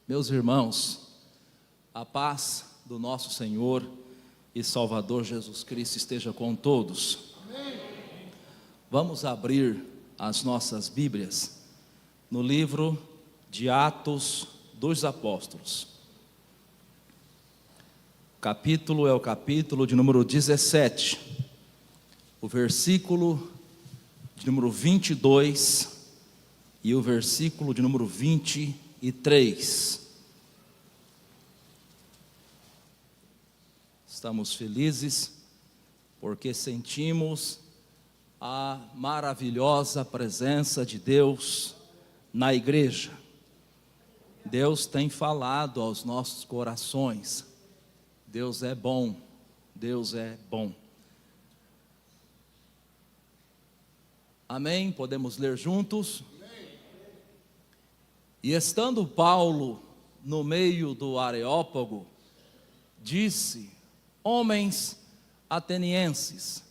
Meus irmãos, a paz do nosso Senhor e Salvador Jesus Cristo esteja com todos. Amém. Vamos abrir as nossas Bíblias no livro de Atos dos Apóstolos. O capítulo é o capítulo de número 17, o versículo de número 22 e o versículo de número 23. Estamos felizes porque sentimos a maravilhosa presença de Deus na igreja. Deus tem falado aos nossos corações. Deus é bom, Deus é bom. Amém? Podemos ler juntos? E estando Paulo no meio do Areópago, disse: Homens atenienses,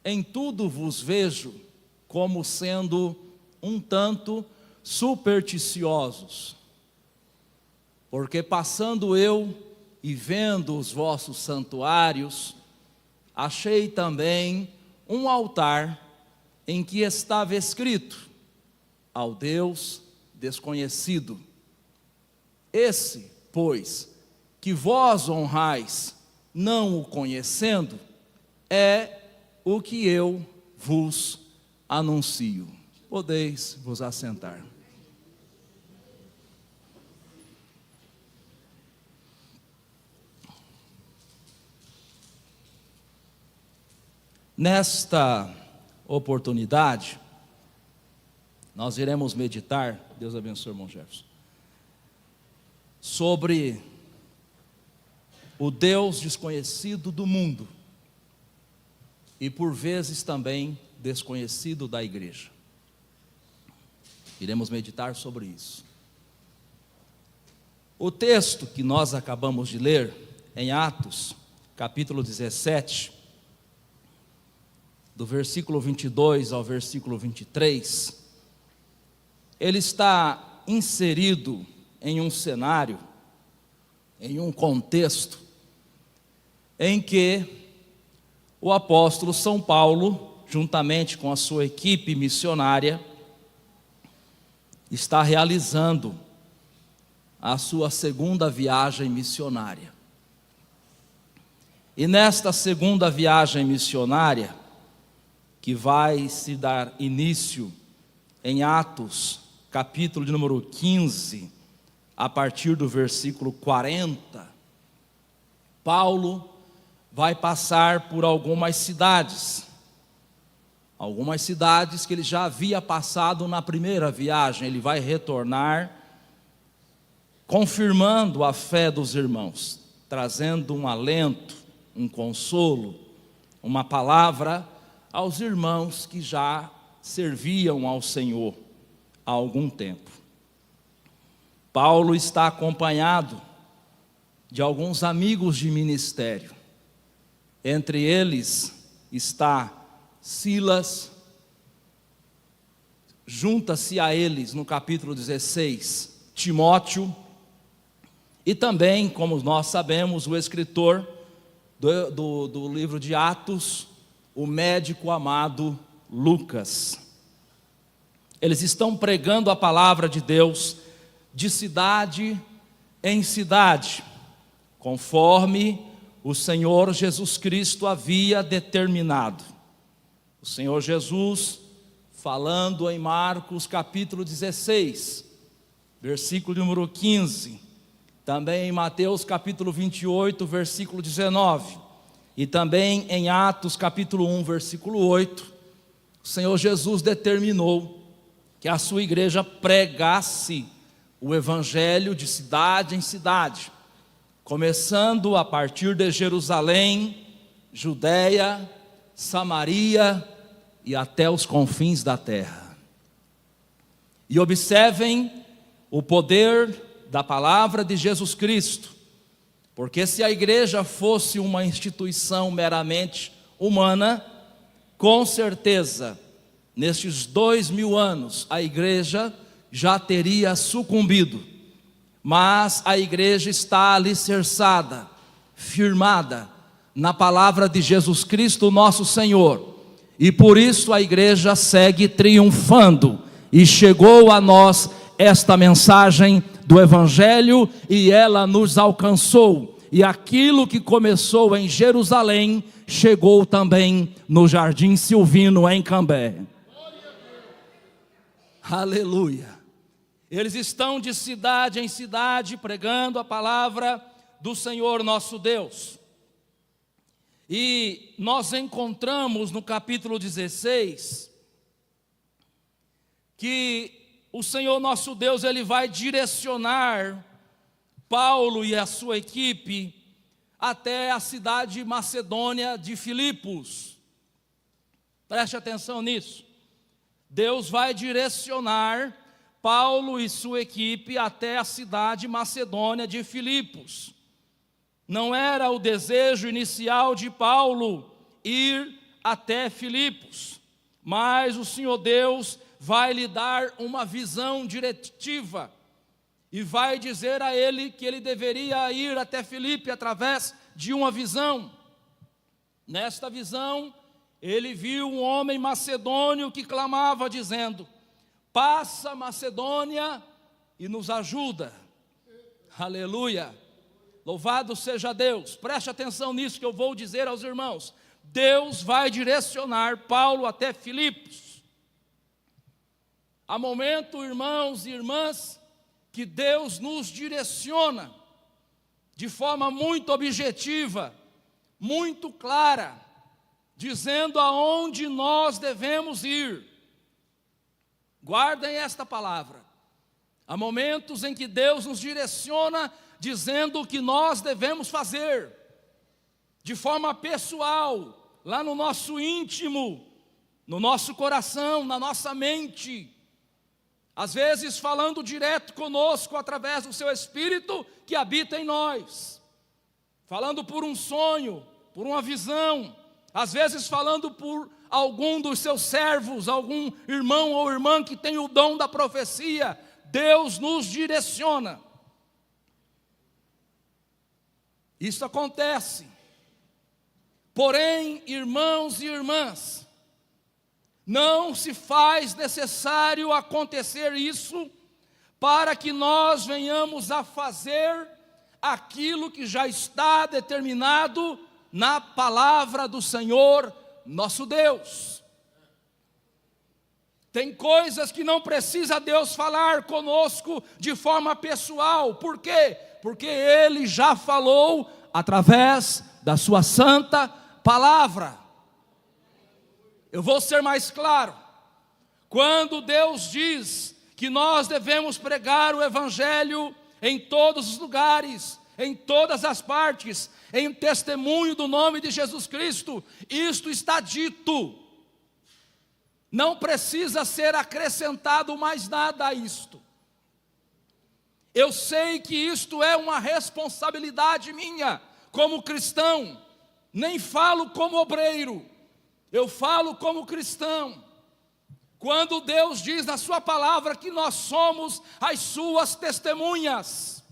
em tudo vos vejo como sendo um tanto supersticiosos, porque passando eu e vendo os vossos santuários, achei também um altar em que estava escrito: ao Deus desconhecido. Esse, pois, que vós honrais, não o conhecendo, é o que eu vos anuncio. Podeis vos assentar. Nesta oportunidade, nós iremos meditar, Deus abençoe o irmão Jefferson, sobre o Deus desconhecido do mundo e por vezes também desconhecido da igreja. Iremos meditar sobre isso. O texto que nós acabamos de ler em Atos, capítulo 17, do versículo 22 ao versículo 23, ele está inserido em um cenário, em um contexto, em que o apóstolo São Paulo, juntamente com a sua equipe missionária, está realizando a sua segunda viagem missionária. E nesta segunda viagem missionária, que vai se dar início em Atos, capítulo de número 15, a partir do versículo 40, Paulo vai passar por algumas cidades que ele já havia passado na primeira viagem. Ele vai retornar, confirmando a fé dos irmãos, trazendo um alento, um consolo, uma palavra aos irmãos que já serviam ao Senhor há algum tempo. Paulo está acompanhado de alguns amigos de ministério. Entre eles está Silas, junta-se a eles no capítulo 16, Timóteo, e também, como nós sabemos, o escritor do livro de Atos, o médico amado Lucas. Eles estão pregando a palavra de Deus de cidade em cidade, conforme o Senhor Jesus Cristo havia determinado. O Senhor Jesus, falando em Marcos capítulo 16, versículo número 15, também em Mateus capítulo 28, versículo 19, e também em Atos capítulo 1, versículo 8, o Senhor Jesus determinou que a sua igreja pregasse o evangelho de cidade em cidade, começando a partir de Jerusalém, Judeia, Samaria e até os confins da terra. E observem o poder da palavra de Jesus Cristo, porque se a igreja fosse uma instituição meramente humana, com certeza, nestes 2000 anos, a igreja já teria sucumbido. mas a igreja está alicerçada, firmada na palavra de Jesus Cristo, nosso Senhor, e por isso a igreja segue triunfando, e chegou a nós esta mensagem do Evangelho, e ela nos alcançou, e aquilo que começou em Jerusalém, chegou também no Jardim Silvino, em Cambé. Aleluia. Eles estão de cidade em cidade pregando a palavra do Senhor nosso Deus. E nós encontramos no capítulo 16 que o Senhor nosso Deus, ele vai direcionar Paulo e a sua equipe até a cidade macedônia de Filipos. Preste atenção nisso. Deus vai direcionar Paulo e sua equipe até a cidade macedônia de Filipos. Não era o desejo inicial de Paulo ir até Filipos, mas o Senhor Deus vai lhe dar uma visão diretiva e vai dizer a ele que ele deveria ir até Filipe através de uma visão. Nesta visão, ele viu um homem macedônio que clamava dizendo: passa Macedônia e nos ajuda. Aleluia. Louvado seja Deus. Preste atenção nisso que eu vou dizer aos irmãos. Deus vai direcionar Paulo até Filipos. Há momento, irmãos e irmãs, que Deus nos direciona de forma muito objetiva, muito clara, dizendo aonde nós devemos ir. Guardem esta palavra. Há momentos em que Deus nos direciona dizendo o que nós devemos fazer, de forma pessoal, lá no nosso íntimo, no nosso coração, na nossa mente. Às vezes falando direto conosco através do seu Espírito que habita em nós, falando por um sonho, por uma visão, às vezes falando por algum dos seus servos, algum irmão ou irmã que tem o dom da profecia. Deus nos direciona. Isso acontece. Porém, irmãos e irmãs, não se faz necessário acontecer isso para que nós venhamos a fazer aquilo que já está determinado na palavra do Senhor nosso Deus. Tem coisas que não precisa Deus falar conosco de forma pessoal. Por quê? Porque Ele já falou através da sua santa palavra. Eu vou ser mais claro. Quando Deus diz que nós devemos pregar o Evangelho em todos os lugares, em todas as partes, em testemunho do nome de Jesus Cristo, isto está dito. Não precisa ser acrescentado mais nada a isto. Eu sei que isto é uma responsabilidade minha, como cristão. Nem falo como obreiro, eu falo como cristão. Quando Deus diz na sua palavra que nós somos as suas testemunhas,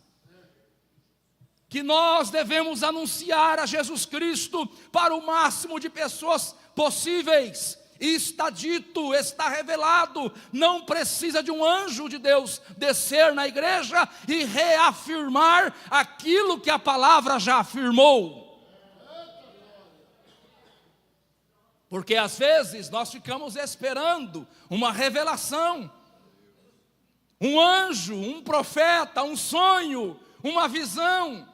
que nós devemos anunciar a Jesus Cristo para o máximo de pessoas possíveis. Está dito, está revelado, não precisa de um anjo de Deus descer na igreja e reafirmar aquilo que a palavra já afirmou. Porque às vezes nós ficamos esperando uma revelação, um anjo, um profeta, um sonho, uma visão.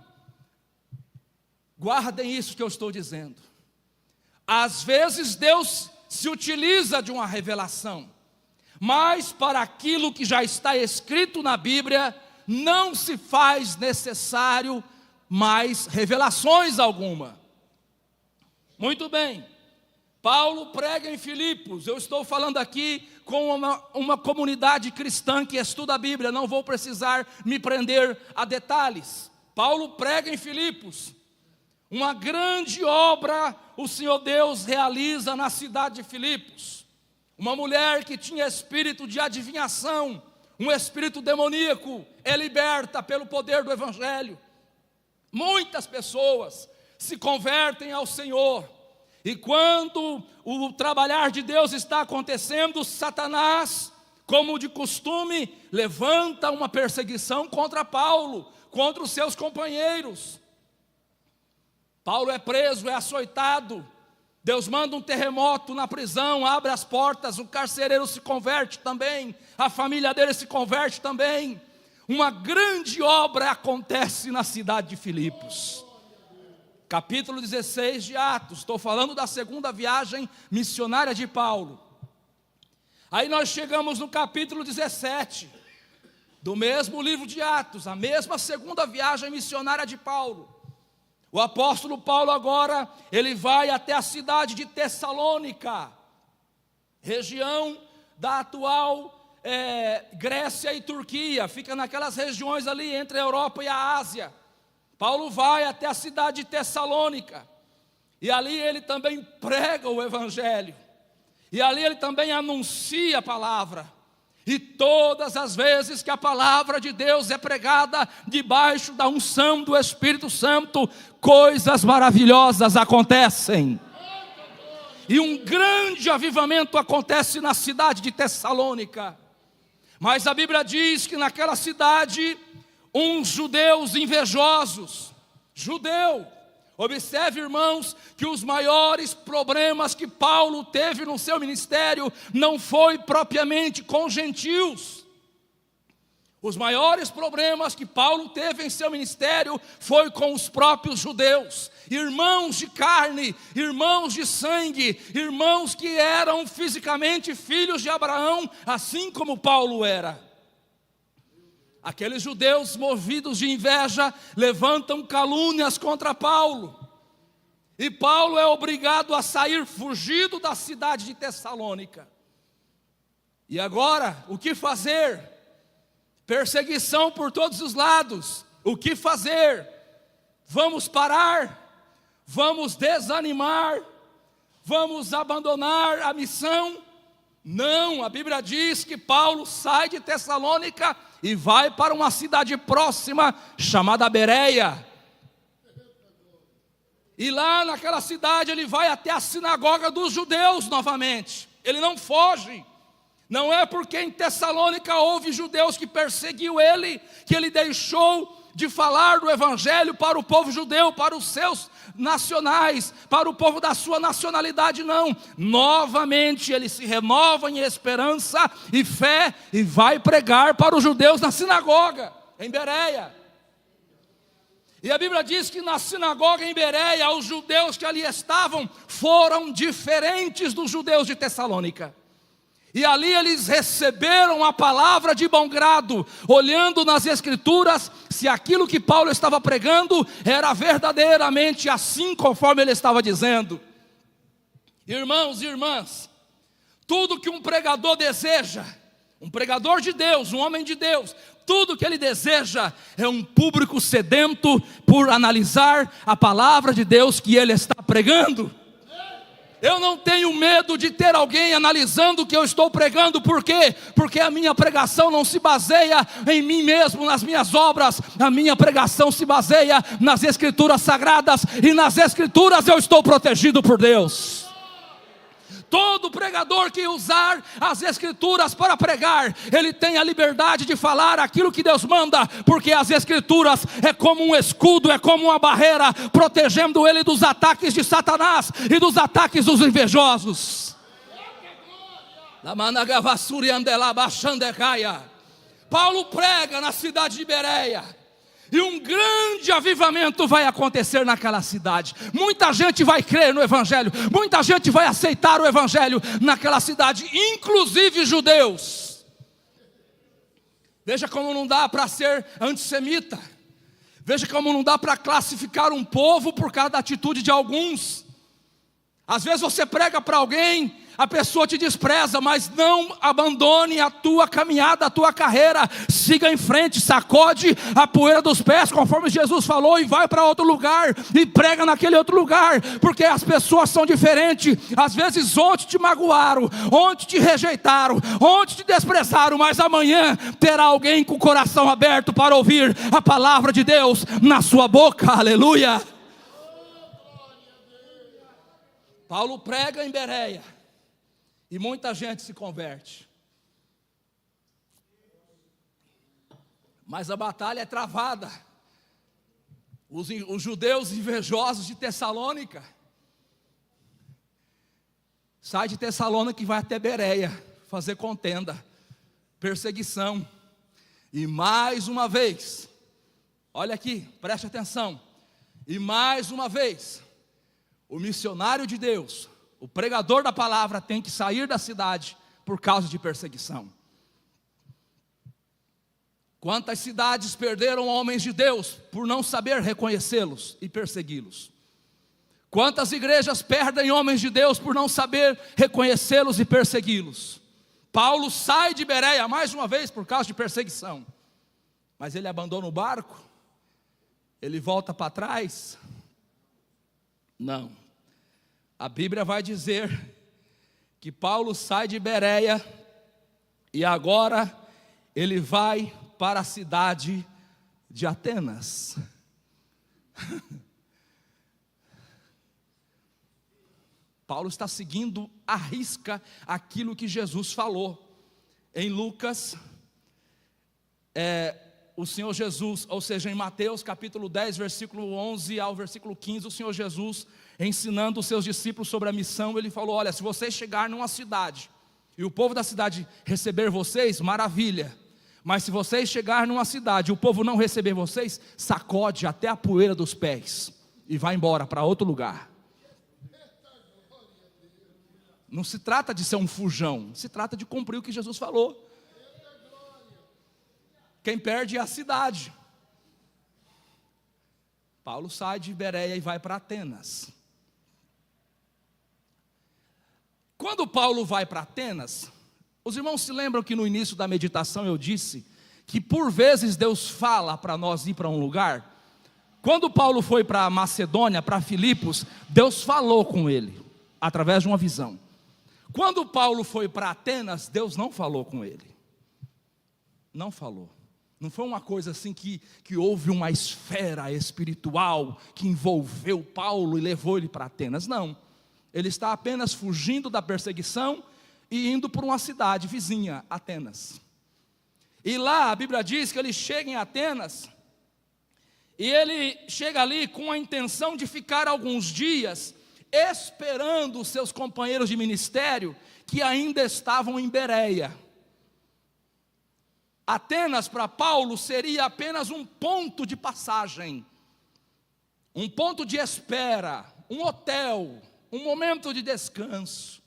Guardem isso que eu estou dizendo. Às vezes Deus se utiliza de uma revelação, mas para aquilo que já está escrito na Bíblia, não se faz necessário mais revelações alguma. Muito bem, Paulo prega em Filipos. Eu estou falando aqui com uma comunidade cristã que estuda a Bíblia, não vou precisar me prender a detalhes. Paulo prega em Filipos. Uma grande obra o Senhor Deus realiza na cidade de Filipos. Uma mulher que tinha espírito de adivinhação, um espírito demoníaco é liberta pelo poder do Evangelho. Muitas pessoas se convertem ao Senhor, e quando o trabalhar de Deus está acontecendo, Satanás, como de costume, levanta uma perseguição contra Paulo, contra os seus companheiros. Paulo é preso, é açoitado, Deus manda um terremoto na prisão, abre as portas, o carcereiro se converte também, a família dele se converte também. Uma grande obra acontece na cidade de Filipos. Capítulo 16 de Atos, estou falando da segunda viagem missionária de Paulo. Aí nós chegamos no capítulo 17, do mesmo livro de Atos, a mesma segunda viagem missionária de Paulo. O apóstolo Paulo agora, ele vai até a cidade de Tessalônica, região da atual Grécia e Turquia, fica naquelas regiões ali entre a Europa e a Ásia. Paulo vai até a cidade de Tessalônica, e ali ele também prega o Evangelho, e ali ele também anuncia a palavra. E todas as vezes que a palavra de Deus é pregada debaixo da unção do Espírito Santo, coisas maravilhosas acontecem. E um grande avivamento acontece na cidade de Tessalônica. Mas a Bíblia diz que naquela cidade, uns judeus invejosos, observe, irmãos, que os maiores problemas que Paulo teve no seu ministério não foi propriamente com gentios. Os maiores problemas que Paulo teve em seu ministério foi com os próprios judeus, irmãos de carne, irmãos de sangue, irmãos que eram fisicamente filhos de Abraão, assim como Paulo era. Aqueles judeus movidos de inveja levantam calúnias contra Paulo, e Paulo é obrigado a sair fugido da cidade de Tessalônica. E agora, o que fazer? Perseguição por todos os lados. O que fazer? Vamos parar? Vamos desanimar? Vamos abandonar a missão? Não, a Bíblia diz que Paulo sai de Tessalônica e vai para uma cidade próxima chamada Bereia. E lá naquela cidade ele vai até a sinagoga dos judeus novamente. Ele não foge. Não é porque em Tessalônica houve judeus que perseguiu ele, que ele deixou de falar do Evangelho para o povo judeu, para os seus nacionais, para o povo da sua nacionalidade, não. Novamente ele se renova em esperança e fé e vai pregar para os judeus na sinagoga, em Bereia. E a Bíblia diz que na sinagoga em Bereia, os judeus que ali estavam foram diferentes dos judeus de Tessalônica. E ali eles receberam a palavra de bom grado, olhando nas Escrituras, se aquilo que Paulo estava pregando era verdadeiramente assim conforme ele estava dizendo. Irmãos e irmãs, tudo que um pregador deseja, um pregador de Deus, um homem de Deus, tudo que ele deseja é um público sedento por analisar a palavra de Deus que ele está pregando. Eu não tenho medo de ter alguém analisando o que eu estou pregando. Por quê? Porque a minha pregação não se baseia em mim mesmo, nas minhas obras. A minha pregação se baseia nas Escrituras sagradas. E nas Escrituras eu estou protegido por Deus. Todo pregador que usar as Escrituras para pregar, ele tem a liberdade de falar aquilo que Deus manda, porque as Escrituras é como um escudo, é como uma barreira, protegendo ele dos ataques de Satanás e dos ataques dos invejosos. Paulo prega na cidade de Bereia, e um grande avivamento vai acontecer naquela cidade. Muita gente vai crer no Evangelho, muita gente vai aceitar o Evangelho naquela cidade, inclusive judeus. Veja como não dá para ser antissemita. Veja como não dá para classificar um povo por causa da atitude de alguns. Às vezes você prega para alguém, a pessoa te despreza, mas não abandone a tua caminhada, a tua carreira. Siga em frente, sacode a poeira dos pés, conforme Jesus falou, e vai para outro lugar, e prega naquele outro lugar, porque as pessoas são diferentes. Às vezes ontem te magoaram, ontem te rejeitaram, ontem te desprezaram, mas amanhã terá alguém com o coração aberto para ouvir a palavra de Deus na sua boca. Aleluia. Paulo prega em Bereia e muita gente se converte, mas a batalha é travada. Os judeus invejosos de Tessalônica sai de Tessalônica e vai até Bereia fazer contenda, perseguição. E mais uma vez, olha aqui, preste atenção, e mais uma vez, o missionário de Deus, o pregador da palavra, tem que sair da cidade por causa de perseguição. Quantas cidades perderam homens de Deus por não saber reconhecê-los e persegui-los? Quantas igrejas perdem homens de Deus por não saber reconhecê-los e persegui-los? Paulo sai de Bereia mais uma vez por causa de perseguição, mas ele abandona o barco? Ele volta para trás? Não. A Bíblia vai dizer que Paulo sai de Bereia e agora ele vai para a cidade de Atenas. Paulo está seguindo à risca aquilo que Jesus falou. Em Lucas, o Senhor Jesus, ou seja, em Mateus capítulo 10, versículo 11 ao versículo 15, o Senhor Jesus, ensinando os seus discípulos sobre a missão, ele falou: olha, se vocês chegarem numa cidade, e o povo da cidade receber vocês, maravilha. Mas se vocês chegarem numa cidade, e o povo não receber vocês, sacode até a poeira dos pés, e vai embora para outro lugar. Não se trata de ser um fujão, se trata de cumprir o que Jesus falou. Quem perde é a cidade. Paulo sai de Bereia e vai para Atenas. Quando Paulo vai para Atenas, os irmãos se lembram que no início da meditação eu disse que por vezes Deus fala para nós ir para um lugar? Quando Paulo foi para Macedônia, para Filipos, Deus falou com ele, através de uma visão. Quando Paulo foi para Atenas, Deus não falou com ele. Não falou. Não foi uma coisa assim que houve uma esfera espiritual que envolveu Paulo e levou ele para Atenas. Não. Ele está apenas fugindo da perseguição e indo para uma cidade vizinha, Atenas. E lá a Bíblia diz que ele chega em Atenas, e ele chega ali com a intenção de ficar alguns dias, esperando os seus companheiros de ministério, que ainda estavam em Bereia. Atenas para Paulo seria apenas um ponto de passagem, um ponto de espera, um hotel, um momento de descanso.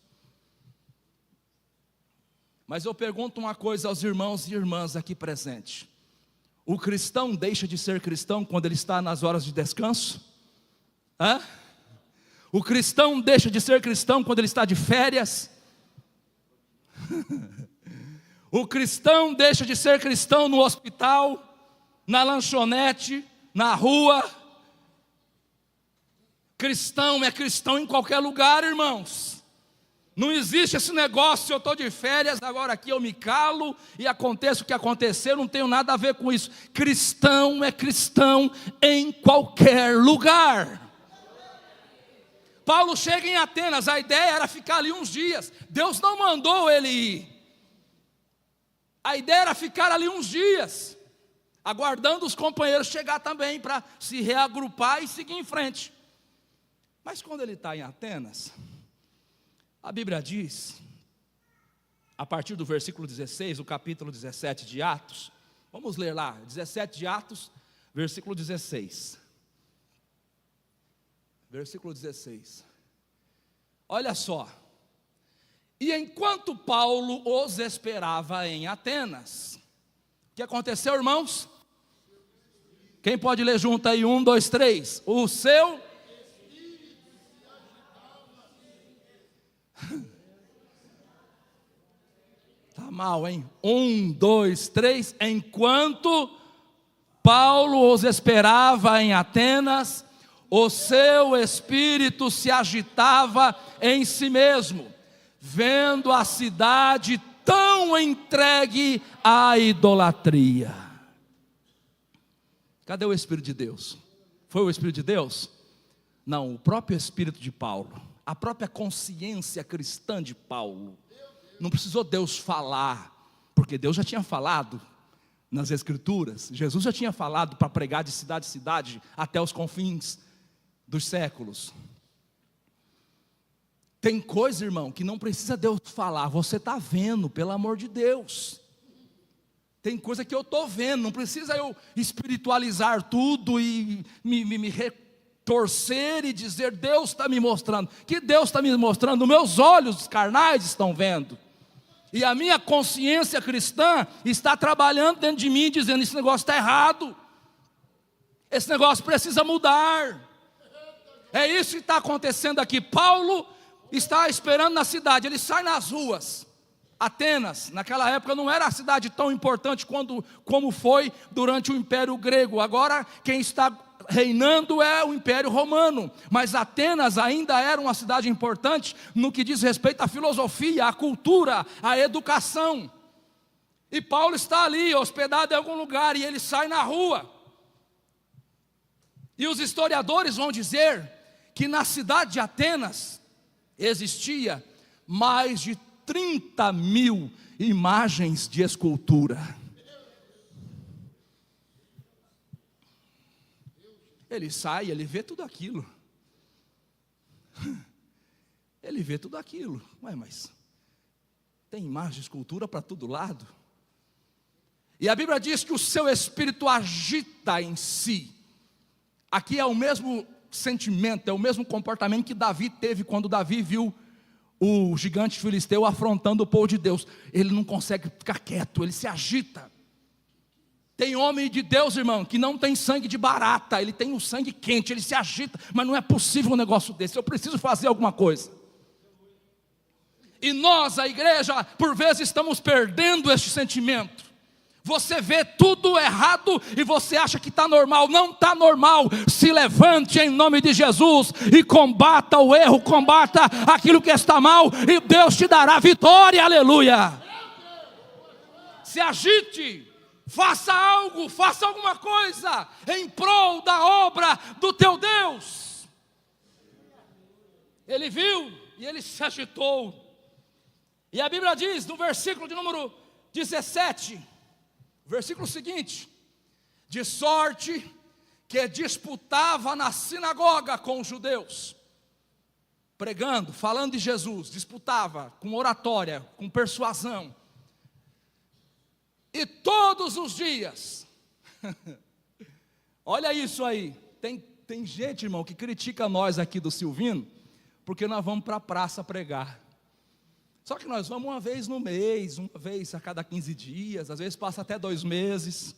Mas eu pergunto uma coisa aos irmãos e irmãs aqui presentes: o cristão deixa de ser cristão quando ele está nas horas de descanso? O cristão deixa de ser cristão quando ele está de férias? O cristão deixa de ser cristão no hospital, na lanchonete, na rua? Cristão é cristão em qualquer lugar, irmãos. Não existe esse negócio: eu estou de férias, agora aqui eu me calo e aconteça o que acontecer, não tenho nada a ver com isso. Cristão é cristão em qualquer lugar. Paulo chega em Atenas, a ideia era ficar ali uns dias. Deus não mandou ele ir. A ideia era ficar ali uns dias, aguardando os companheiros chegar também, para se reagrupar e seguir em frente. Mas quando ele está em Atenas, a Bíblia diz, a partir do versículo 16, o capítulo 17 de Atos, vamos ler lá, 17 de Atos, versículo 16. Versículo 16. Olha só. E enquanto Paulo os esperava em Atenas, o que aconteceu, irmãos? Quem pode ler junto aí? 1, 2, 3. O seu mal, hein? 1, 2, 3. Enquanto Paulo os esperava em Atenas, o seu espírito se agitava em si mesmo, vendo a cidade tão entregue à idolatria. Cadê o Espírito de Deus? Foi o Espírito de Deus? Não, o próprio Espírito de Paulo, a própria consciência cristã de Paulo. Não precisou Deus falar, porque Deus já tinha falado nas Escrituras. Jesus já tinha falado para pregar de cidade em cidade até os confins dos séculos. Tem coisa, irmão, que não precisa Deus falar, você está vendo, pelo amor de Deus. Tem coisa que eu estou vendo, não precisa eu espiritualizar tudo e me retorcer e dizer, Deus está me mostrando. Que Deus está me mostrando? Meus olhos carnais estão vendo. E a minha consciência cristã está trabalhando dentro de mim, dizendo, esse negócio está errado. Esse negócio precisa mudar. É isso que está acontecendo aqui. Paulo está esperando na cidade, ele sai nas ruas. Atenas, naquela época, não era a cidade tão importante como foi durante o Império Grego. Agora, quem está reinando é o Império Romano. Mas Atenas ainda era uma cidade importante no que diz respeito à filosofia, à cultura, à educação. E Paulo está ali, hospedado em algum lugar, e ele sai na rua. E os historiadores vão dizer que na cidade de Atenas existia mais de 30.000 imagens de escultura. Ele sai, ele vê tudo aquilo. Ele vê tudo aquilo. Ué, mas tem imagem de escultura para todo lado. E a Bíblia diz que o seu espírito agita em si. Aqui é o mesmo sentimento, é o mesmo comportamento que Davi teve quando Davi viu o gigante filisteu afrontando o povo de Deus. Ele não consegue ficar quieto, ele se agita. Tem homem de Deus, irmão, que não tem sangue de barata, ele tem o sangue quente, ele se agita, mas não é possível um negócio desse, eu preciso fazer alguma coisa. E nós, a igreja, por vezes estamos perdendo este sentimento. Você vê tudo errado e você acha que está normal. Não está normal. Se levante em nome de Jesus e combata o erro, combata aquilo que está mal, e Deus te dará vitória, aleluia. Se agite, faça algo, faça alguma coisa em prol da obra do teu Deus. Ele viu e ele se agitou. E a Bíblia diz no versículo de número 17, versículo seguinte: de sorte que disputava na sinagoga com os judeus, pregando, falando de Jesus, disputava com oratória, com persuasão. E todos os dias, olha isso aí, tem gente, irmão, que critica nós aqui do Silvino, porque nós vamos para a praça pregar. Só que nós vamos uma vez no mês, uma vez a cada 15 dias, às vezes passa até 2 meses.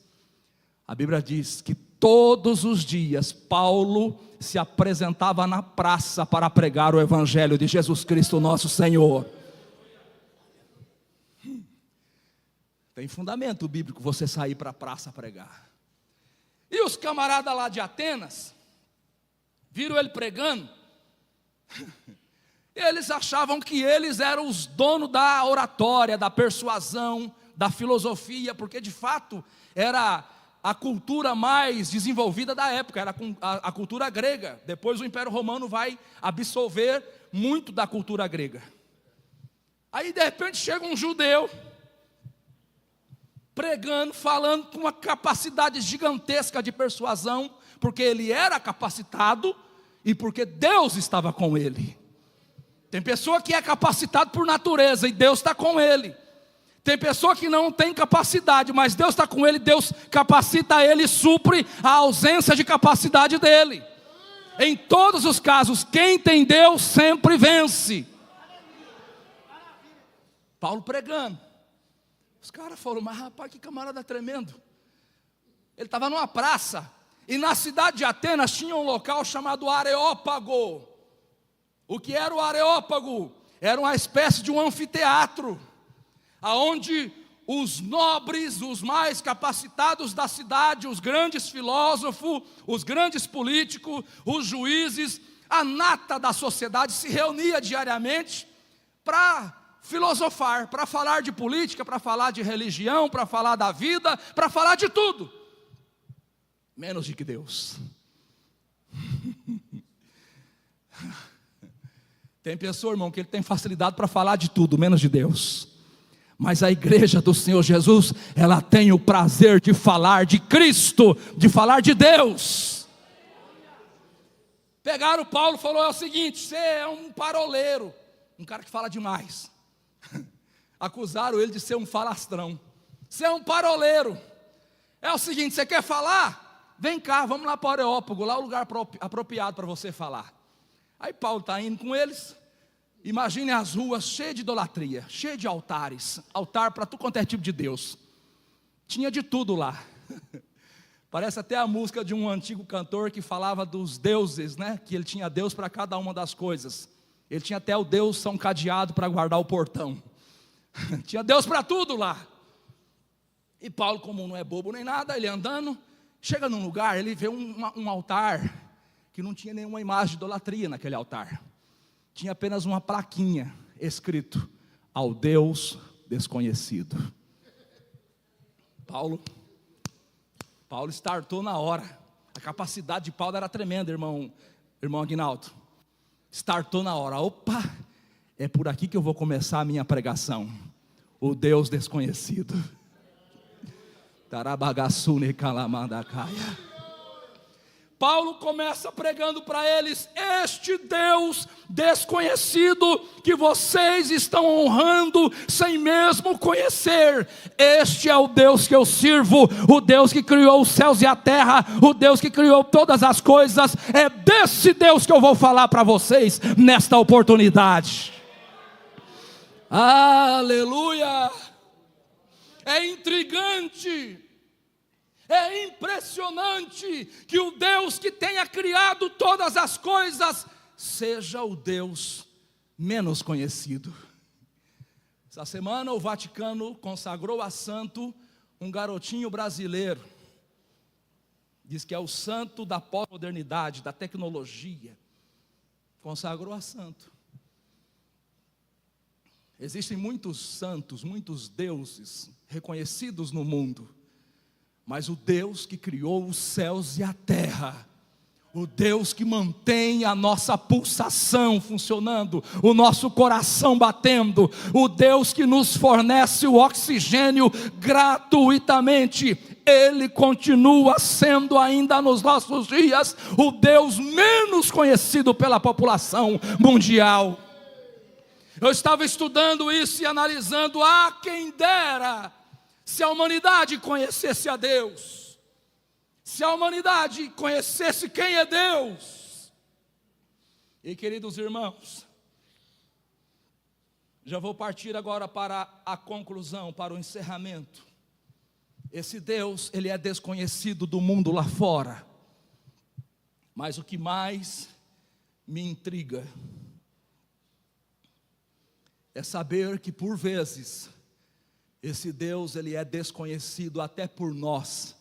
A Bíblia diz que todos os dias Paulo se apresentava na praça para pregar o Evangelho de Jesus Cristo nosso Senhor. Tem fundamento bíblico você sair para a praça pregar. E os camaradas lá de Atenas viram ele pregando. Eles achavam que eles eram os donos da oratória, da persuasão, da filosofia, porque de fato era a cultura mais desenvolvida da época, era a cultura grega. Depois o Império Romano vai absorver muito da cultura grega. Aí de repente chega um judeu, pregando, falando com uma capacidade gigantesca de persuasão, porque ele era capacitado e porque Deus estava com ele. Tem pessoa que é capacitado por natureza e Deus está com ele. Tem pessoa que não tem capacidade, mas Deus está com ele, Deus capacita ele e supre a ausência de capacidade dele. Em todos os casos, quem tem Deus sempre vence. Paulo pregando. Os caras falaram, mas rapaz, que camarada tremendo. Ele estava numa praça, e na cidade de Atenas tinha um local chamado Areópago. O que era o Areópago? Era uma espécie de um anfiteatro. aonde os nobres, os mais capacitados da cidade, os grandes filósofos, os grandes políticos, os juízes, a nata da sociedade se reunia diariamente para filosofar, para falar de política, para falar de religião, para falar da vida, para falar de tudo, menos de que Deus. Tem pessoa, irmão, que ele tem facilidade para falar de tudo, menos de Deus. Mas a igreja do Senhor Jesus, ela tem o prazer de falar de Cristo, de falar de Deus. Pegaram Paulo e falou: é o seguinte, você é um paroleiro, um cara que fala demais. Acusaram ele de ser um falastrão. Você é um paroleiro. É o seguinte, você quer falar? Vem cá, vamos lá para o Areópago, lá é o lugar apropriado para você falar. Aí Paulo está indo com eles. Imagine as ruas cheias de idolatria, cheias de altares, altar para tudo quanto é tipo de Deus. Tinha de tudo lá. Parece até a música de um antigo cantor que falava dos deuses, né? Que ele tinha Deus para cada uma das coisas. Ele tinha até o Deus São Cadeado para guardar o portão. Tinha Deus para tudo lá. E Paulo, como não é bobo nem nada, ele andando, chega num lugar, ele vê um altar que não tinha nenhuma imagem de idolatria naquele altar. Tinha apenas uma plaquinha escrito: ao Deus desconhecido. Paulo startou na hora. A capacidade de Paulo era tremenda, irmão Aguinaldo. Startou na hora. Opa, é por aqui que eu vou começar a minha pregação. O Deus desconhecido. Tarabagassune calamandacaya. Paulo começa pregando para eles: este Deus desconhecido que vocês estão honrando sem mesmo conhecer, este é o Deus que eu sirvo, o Deus que criou os céus e a terra, o Deus que criou todas as coisas. É desse Deus que eu vou falar para vocês nesta oportunidade. Aleluia! É intrigante, é impressionante que o Deus que tenha criado todas as coisas seja o Deus menos conhecido. Essa semana o Vaticano consagrou a santo um garotinho brasileiro. Diz que é o santo da pós-modernidade, da tecnologia. Consagrou a santo. Existem muitos santos, muitos deuses reconhecidos no mundo. Mas o Deus que criou os céus e a terra, o Deus que mantém a nossa pulsação funcionando, o nosso coração batendo, o Deus que nos fornece o oxigênio gratuitamente, Ele continua sendo ainda nos nossos dias o Deus menos conhecido pela população mundial. Eu estava estudando isso e analisando, quem dera se a humanidade conhecesse a Deus, se a humanidade conhecesse quem é Deus. E queridos irmãos, já vou partir agora para a conclusão, para o encerramento. Esse Deus, Ele é desconhecido do mundo lá fora, mas o que mais me intriga é saber que por vezes esse Deus, Ele é desconhecido até por nós,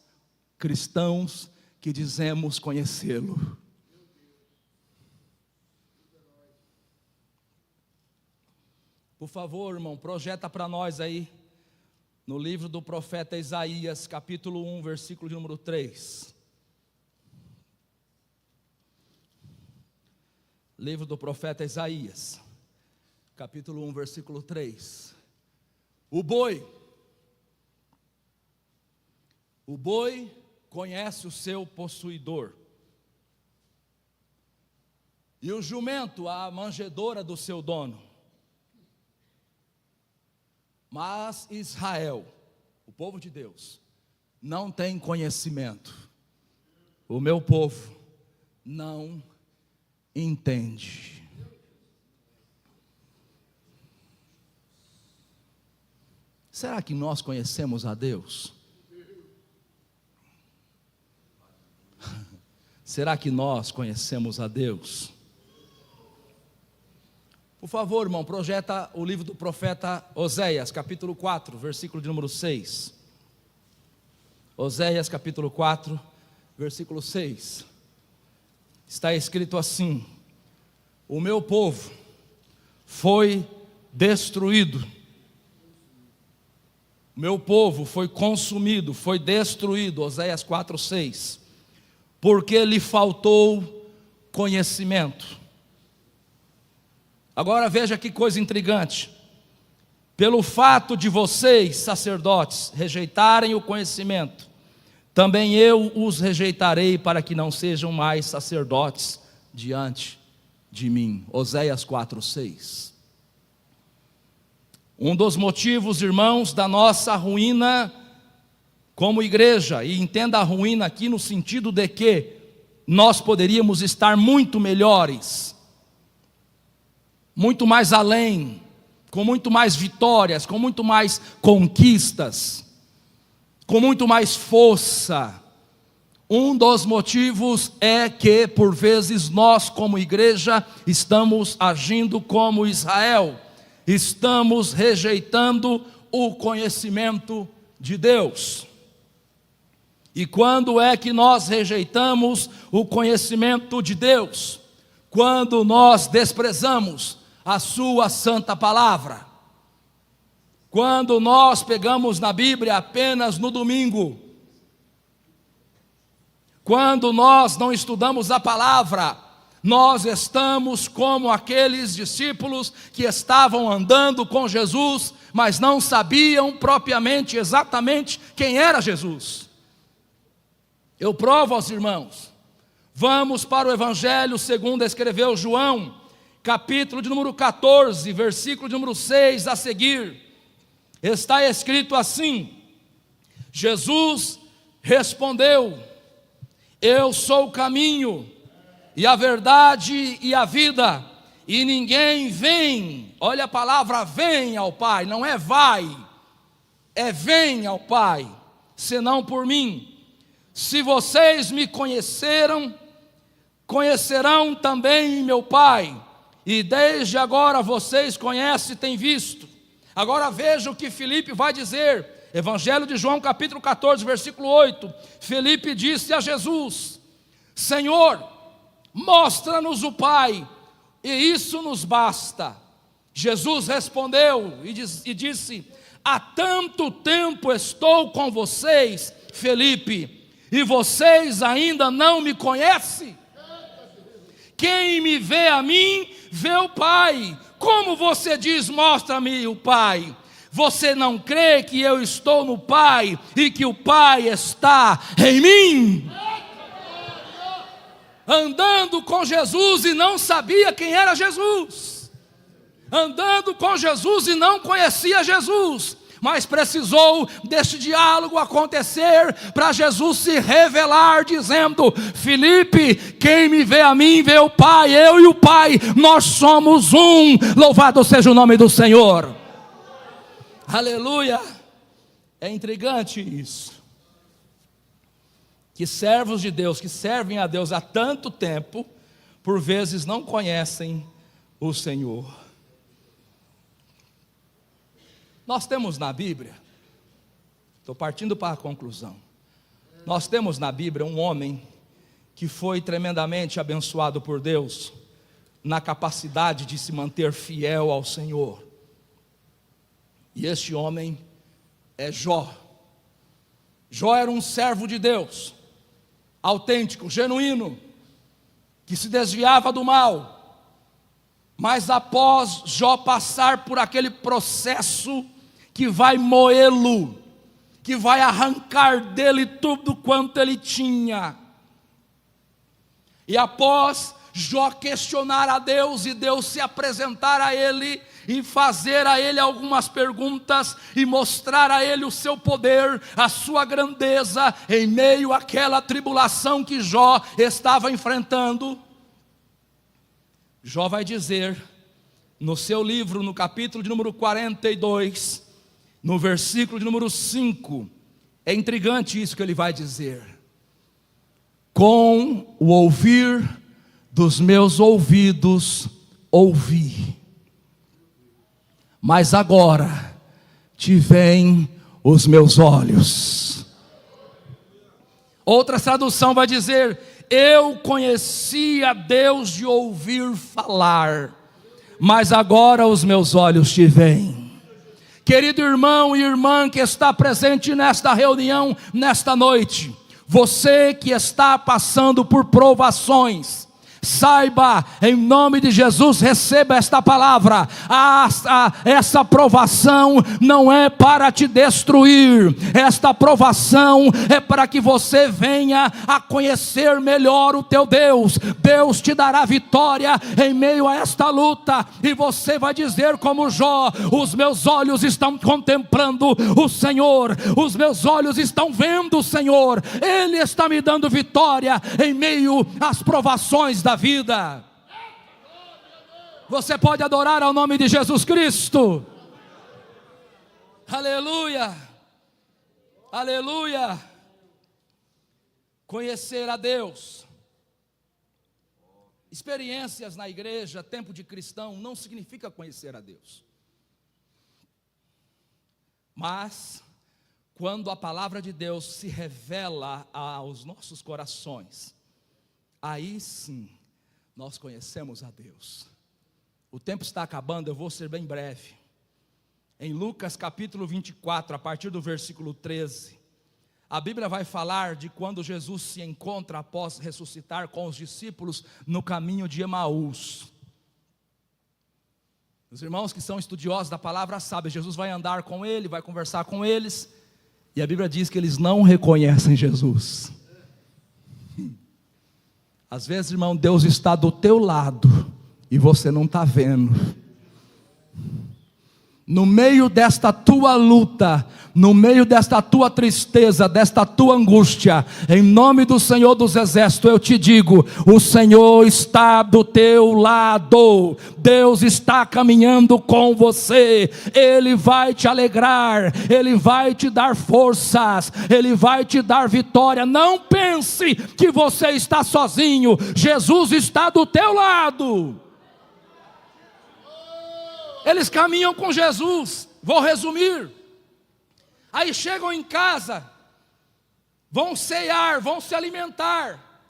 cristãos que dizemos conhecê-lo. Por favor, irmão, projeta para nós aí, no livro do profeta Isaías, capítulo 1, versículo de número 3. Livro do profeta Isaías, capítulo 1, versículo 3. O boi conhece o seu possuidor, e o jumento a manjedoura do seu dono. Mas Israel, o povo de Deus, não tem conhecimento. O meu povo não entende. Será que nós conhecemos a Deus? Será que nós conhecemos a Deus? Por favor, irmão, projeta o livro do profeta Oséias, capítulo 4, versículo de número 6. Oséias, capítulo 4, versículo 6. Está escrito assim: o meu povo foi destruído, o meu povo foi consumido, foi destruído, Oséias 4, 6, porque lhe faltou conhecimento. Agora veja que coisa intrigante. Pelo fato de vocês, sacerdotes, rejeitarem o conhecimento, também eu os rejeitarei para que não sejam mais sacerdotes diante de mim. Oséias 4, 6. Um dos motivos, irmãos, da nossa ruína como igreja, e entenda a ruína aqui no sentido de que nós poderíamos estar muito melhores, muito mais além, com muito mais vitórias, com muito mais conquistas, com muito mais força. Um dos motivos é que, por vezes, nós como igreja estamos agindo como Israel, estamos rejeitando o conhecimento de Deus. E quando é que nós rejeitamos o conhecimento de Deus? Quando nós desprezamos a sua santa palavra. Quando nós pegamos na Bíblia apenas no domingo. Quando nós não estudamos a palavra, nós estamos como aqueles discípulos que estavam andando com Jesus, mas não sabiam propriamente, exatamente quem era Jesus. Eu provo aos irmãos. Vamos para o Evangelho segundo escreveu João, capítulo de número 14, versículo de número 6 a seguir. Está escrito assim: Jesus respondeu: eu sou o caminho, e a verdade e a vida, e ninguém vem, olha a palavra vem ao Pai, não é vai, é vem ao Pai, senão por mim. Se vocês me conheceram, conhecerão também meu Pai, e desde agora vocês conhecem e têm visto. Agora veja o que Filipe vai dizer, Evangelho de João capítulo 14, versículo 8, Filipe disse a Jesus: Senhor, mostra-nos o Pai, e isso nos basta. Jesus respondeu e disse: há tanto tempo estou com vocês, Filipe, e vocês ainda não me conhecem? Quem me vê a mim, vê o Pai. Como você diz, mostra-me o Pai? Você não crê que eu estou no Pai e que o Pai está em mim? Andando com Jesus e não sabia quem era Jesus. Andando com Jesus e não conhecia Jesus. Mas precisou deste diálogo acontecer para Jesus se revelar, dizendo: Filipe, quem me vê a mim, vê o Pai. Eu e o Pai, nós somos um. Louvado seja o nome do Senhor. Aleluia. É intrigante isso, que servos de Deus, que servem a Deus há tanto tempo, por vezes não conhecem o Senhor. Nós temos na Bíblia, estou partindo para a conclusão, nós temos na Bíblia um homem que foi tremendamente abençoado por Deus, na capacidade de se manter fiel ao Senhor, e este homem é Jó. Jó era um servo de Deus, autêntico, genuíno, que se desviava do mal, mas após Jó passar por aquele processo que vai moê-lo, que vai arrancar dele tudo quanto ele tinha, e após Jó questionar a Deus, e Deus se apresentar a ele, e fazer a ele algumas perguntas, e mostrar a ele o seu poder, a sua grandeza, em meio àquela tribulação que Jó estava enfrentando, Jó vai dizer, no seu livro, no capítulo de número 42, no versículo de número 5, é intrigante isso que ele vai dizer: com o ouvir dos meus ouvidos ouvi, mas agora te veem os meus olhos. Outra tradução vai dizer: eu conhecia Deus de ouvir falar, mas agora os meus olhos te veem. Querido irmão e irmã que está presente nesta reunião, nesta noite, você que está passando por provações, saiba, em nome de Jesus, receba esta palavra. Essa provação não é para te destruir, esta provação é para que você venha a conhecer melhor o teu Deus. Deus te dará vitória em meio a esta luta, e você vai dizer como Jó: os meus olhos estão contemplando o Senhor, os meus olhos estão vendo o Senhor, Ele está me dando vitória em meio às provações da vida. Você pode adorar ao nome de Jesus Cristo. Aleluia, aleluia. Conhecer a Deus. Experiências na igreja, tempo de cristão, não significa conhecer a Deus. Mas quando a palavra de Deus se revela aos nossos corações, aí sim nós conhecemos a Deus. O tempo está acabando, eu vou ser bem breve. Em Lucas capítulo 24, a partir do versículo 13, a Bíblia vai falar de quando Jesus se encontra após ressuscitar com os discípulos no caminho de Emaús. Os irmãos que são estudiosos da palavra sabem, Jesus vai andar com ele, vai conversar com eles, e a Bíblia diz que eles não reconhecem Jesus. Às vezes, irmão, Deus está do teu lado e você não está vendo. No meio desta tua luta, no meio desta tua tristeza, desta tua angústia, em nome do Senhor dos Exércitos, eu te digo: o Senhor está do teu lado. Deus está caminhando com você. Ele vai te alegrar, Ele vai te dar forças, Ele vai te dar vitória. Não pense que você está sozinho. Jesus está do teu lado. Eles caminham com Jesus. Vou resumir. Aí chegam em casa, vão cear, vão se alimentar.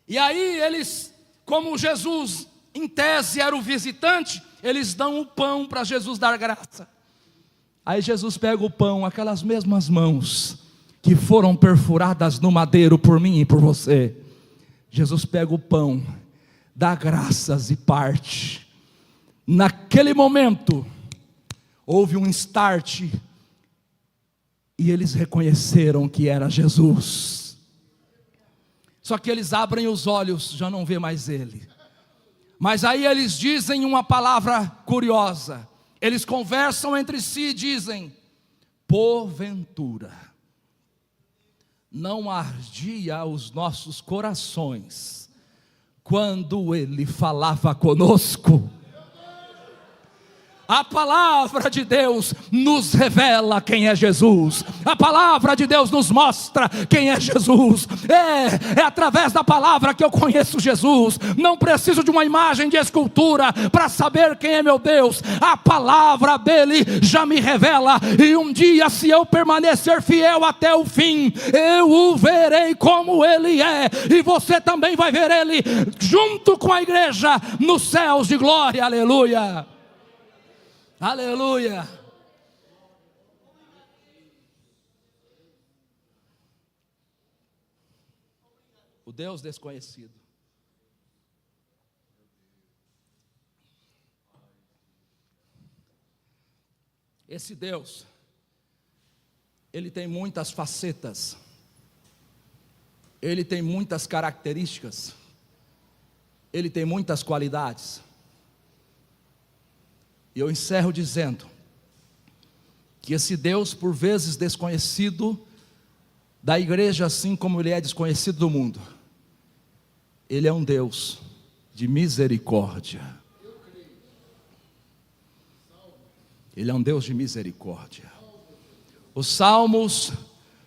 E aí eles, como Jesus em tese era o visitante, eles dão o pão para Jesus dar graça. Aí Jesus pega o pão, aquelas mesmas mãos que foram perfuradas no madeiro por mim e por você. Jesus pega o pão, dá graças e parte. Naquele momento, houve um start, e eles reconheceram que era Jesus. Só que eles abrem os olhos, já não vê mais ele. Mas aí eles dizem uma palavra curiosa. Eles conversam entre si e dizem: porventura não ardia os nossos corações quando ele falava conosco? A palavra de Deus nos revela quem é Jesus. A palavra de Deus nos mostra quem é Jesus. É através da palavra que eu conheço Jesus. Não preciso de uma imagem de escultura para saber quem é meu Deus. A palavra dele já me revela. E um dia, se eu permanecer fiel até o fim, eu o verei como ele é. E você também vai ver ele junto com a igreja nos céus de glória. Aleluia. Aleluia. O Deus desconhecido. Esse Deus, ele tem muitas facetas, ele tem muitas características, ele tem muitas qualidades. E eu encerro dizendo que esse Deus, por vezes desconhecido da igreja, assim como ele é desconhecido do mundo, ele é um Deus de misericórdia. Ele é um Deus de misericórdia. Os Salmos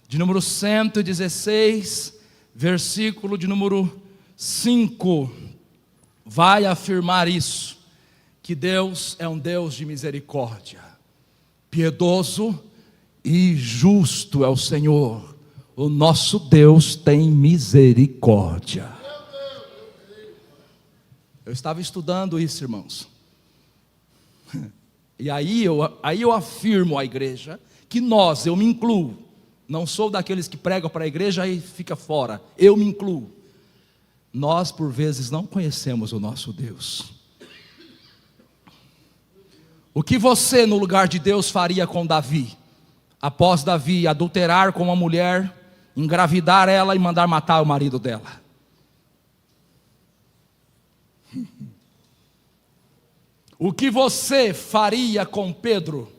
de número 116, versículo de número 5, vai afirmar isso, que Deus é um Deus de misericórdia, piedoso e justo é o Senhor. O nosso Deus tem misericórdia. Eu estava estudando isso, irmãos. E aí eu afirmo à igreja que eu me incluo, não sou daqueles que pregam para a igreja e fica fora, eu me incluo. Nós por vezes não conhecemos o nosso Deus. O que você no lugar de Deus faria com Davi? Após Davi adulterar com uma mulher, engravidar ela e mandar matar o marido dela. O que você faria com Pedro?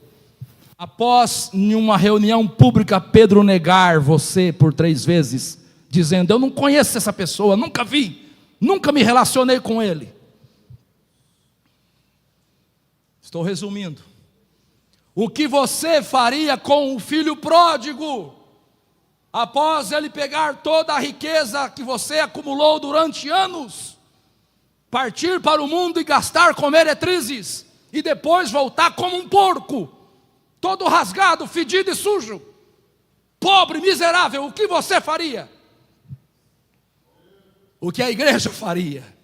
Após em uma reunião pública Pedro negar você por 3 vezes, dizendo: eu não conheço essa pessoa, nunca vi, nunca me relacionei com ele. Estou resumindo. O que você faria com o filho pródigo? Após ele pegar toda a riqueza que você acumulou durante anos, partir para o mundo e gastar com meretrizes, e depois voltar como um porco, todo rasgado, fedido e sujo, pobre, miserável, o que você faria? O que a igreja faria?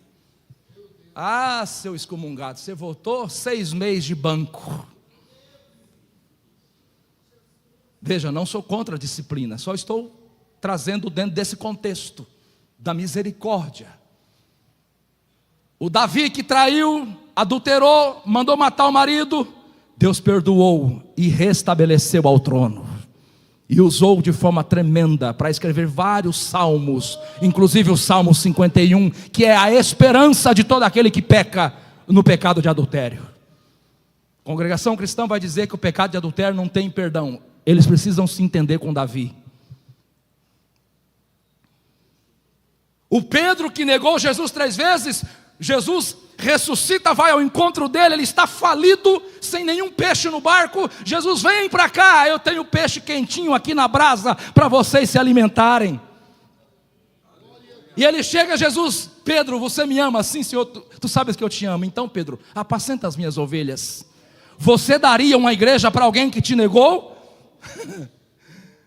Ah, seu excomungado, você voltou 6 meses de banco. Veja, não sou contra a disciplina, só estou trazendo dentro desse contexto da misericórdia. O Davi que traiu, adulterou, mandou matar o marido, Deus perdoou e restabeleceu ao trono. E usou de forma tremenda para escrever vários salmos, inclusive o Salmo 51, que é a esperança de todo aquele que peca no pecado de adultério. A congregação cristã vai dizer que o pecado de adultério não tem perdão. Eles precisam se entender com Davi. O Pedro que negou Jesus 3 vezes, Jesus ressuscita, vai ao encontro dele, ele está falido, sem nenhum peixe no barco. Jesus, vem para cá, eu tenho peixe quentinho aqui na brasa, para vocês se alimentarem. E ele chega, Jesus: Pedro, você me ama? Sim, Senhor, tu sabes que eu te amo. Então, Pedro, apacenta as minhas ovelhas. Você daria uma igreja para alguém que te negou?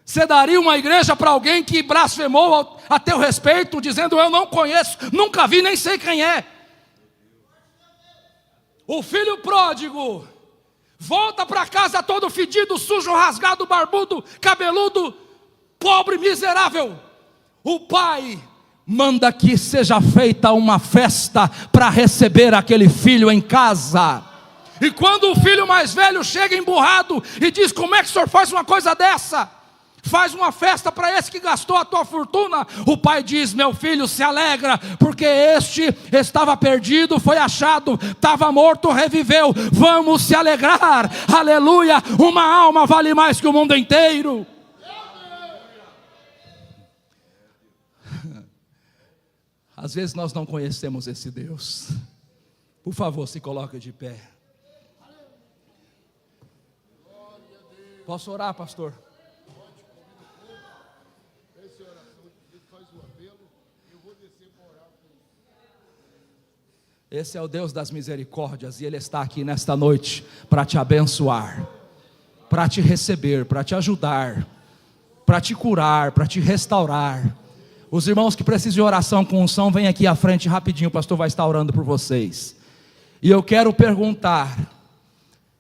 Você daria uma igreja para alguém que blasfemou a teu respeito, dizendo: eu não conheço, nunca vi, nem sei quem é? O filho pródigo volta para casa todo fedido, sujo, rasgado, barbudo, cabeludo, pobre, miserável. O pai manda que seja feita uma festa para receber aquele filho em casa. E quando o filho mais velho chega emburrado e diz: como é que o senhor faz uma coisa dessa? Faz uma festa para esse que gastou a tua fortuna. O pai diz: meu filho, se alegra, porque este estava perdido, foi achado, estava morto, reviveu. Vamos se alegrar, aleluia. Uma alma vale mais que o mundo inteiro. Às vezes nós não conhecemos esse Deus. Por favor, se coloque de pé. Posso orar, pastor? Esse é o Deus das misericórdias, e Ele está aqui nesta noite para te abençoar, para te receber, para te ajudar, para te curar, para te restaurar. Os irmãos que precisam de oração com unção, vem aqui à frente rapidinho, o pastor vai estar orando por vocês. E eu quero perguntar,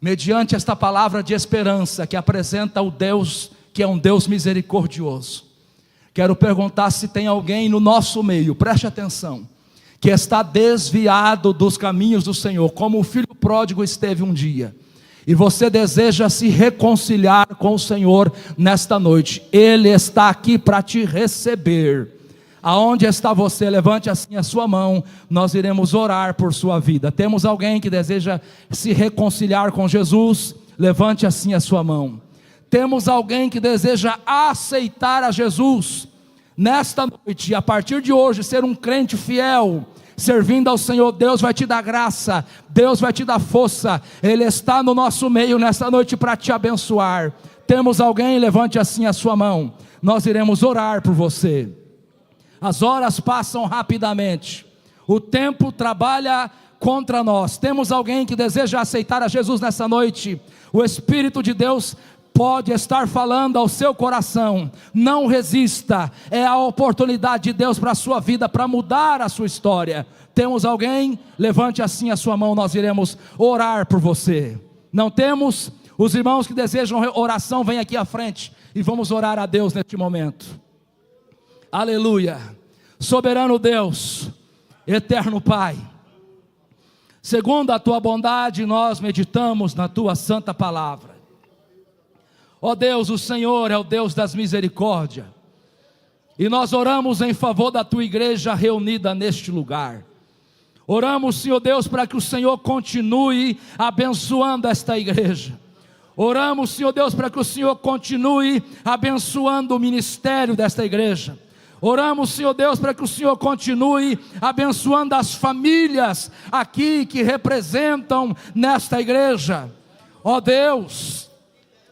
mediante esta palavra de esperança que apresenta o Deus que é um Deus misericordioso, quero perguntar se tem alguém no nosso meio, preste atenção, que está desviado dos caminhos do Senhor, como o filho pródigo esteve um dia, e você deseja se reconciliar com o Senhor nesta noite. Ele está aqui para te receber. Aonde está você? Levante assim a sua mão, nós iremos orar por sua vida. Temos alguém que deseja se reconciliar com Jesus? Levante assim a sua mão. Temos alguém que deseja aceitar a Jesus nesta noite, e a partir de hoje ser um crente fiel, servindo ao Senhor? Deus vai te dar graça, Deus vai te dar força. Ele está no nosso meio nesta noite para te abençoar. Temos alguém? Levante assim a sua mão, nós iremos orar por você. As horas passam rapidamente, o tempo trabalha contra nós. Temos alguém que deseja aceitar a Jesus nessa noite? O Espírito de Deus pode estar falando ao seu coração. Não resista, é a oportunidade de Deus para a sua vida, para mudar a sua história. Temos alguém? Levante assim a sua mão, nós iremos orar por você. Não temos? Os irmãos que desejam oração, vem aqui à frente e vamos orar a Deus neste momento. Aleluia. Soberano Deus, eterno Pai, segundo a tua bondade, nós meditamos na tua santa palavra. Ó Deus, o Senhor é o Deus das misericórdias, e nós oramos em favor da tua igreja reunida neste lugar. Oramos, Senhor Deus, para que o Senhor continue abençoando esta igreja. Oramos, Senhor Deus, para que o Senhor continue abençoando o ministério desta igreja. Oramos, Senhor Deus, para que o Senhor continue abençoando as famílias aqui que representam nesta igreja. Ó Deus,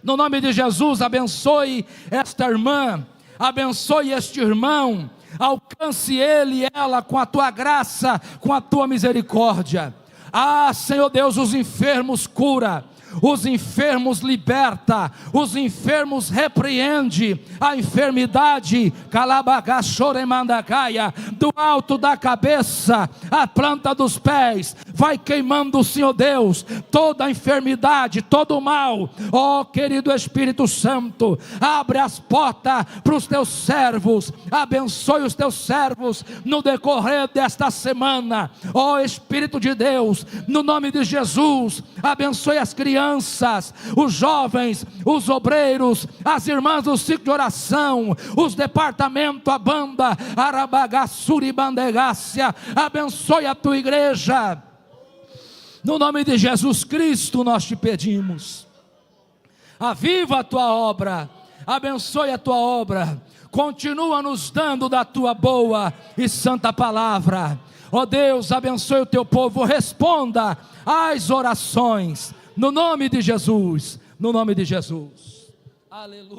no nome de Jesus, abençoe esta irmã, abençoe este irmão, alcance ele e ela com a tua graça, com a tua misericórdia. Ah, Senhor Deus, os enfermos cura, os enfermos liberta, os enfermos repreende, a enfermidade, do alto da cabeça, a planta dos pés, vai queimando, Senhor Deus, toda a enfermidade, todo o mal. Ó querido Espírito Santo, abre as portas para os teus servos, abençoe os teus servos no decorrer desta semana. Ó Espírito de Deus, no nome de Jesus, abençoe as crianças, os jovens, os obreiros, as irmãs do ciclo de oração, os departamentos, a banda, Arabagassuri Bandegácia, abençoe a tua igreja, no nome de Jesus Cristo nós te pedimos, aviva a tua obra, abençoe a tua obra, continua nos dando da tua boa e santa palavra. Ó Deus, abençoe o teu povo, responda às orações, no nome de Jesus, no nome de Jesus. Aleluia.